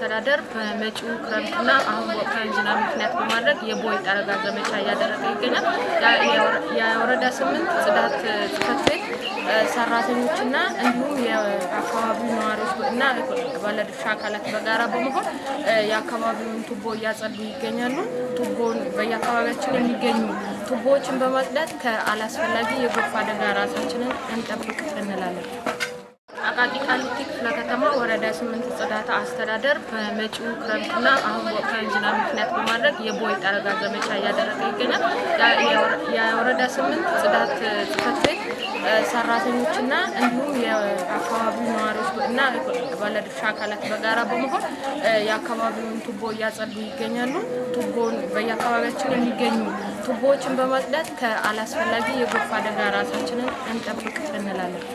አስተዳደር በመጪው ክረምትና አሁን ወቅታዊ ዝናብ ምክንያት በማድረግ የቦይ ጠረጋ ዘመቻ እያደረገ ይገኛል። የወረዳ 8 ጽዳት ጽሕፈት ቤት ሰራተኞችና እንዲሁም የአካባቢው ነዋሪዎች እና ባለድርሻ አካላት በጋራ በመሆን የአካባቢውን ቱቦ እያጸዱ ይገኛሉ። ቱቦን በየአካባቢያችን የሚገኙ ቱቦዎችን በማጽዳት ከአላስፈላጊ የጎርፍ አደጋ ራሳችንን እንጠብቅ እንላለን። አቃቂ ቃሊቲ ክፍለ ከተማ ወረዳ 8 ጽዳት አስተዳደር በመጪው ክረምትና አሁን ወቅታዊ ዝናብ ምክንያት በማድረግ የቦይ ጠረጋ ዘመቻ እያደረገ ይገኛል። የወረዳ 8 ጽዳት ጽሕፈት ቤት ሰራተኞችና እንዲሁም የአካባቢው ነዋሪዎች እና ባለድርሻ አካላት በጋራ በመሆን የአካባቢውን ቱቦ እያጸዱ ይገኛሉ። ቱቦን በየአካባቢያችን የሚገኙ ቱቦዎችን በማጽዳት ከአላስፈላጊ የጎርፍ አደጋ ራሳችንን እንጠብቅ እንላለን።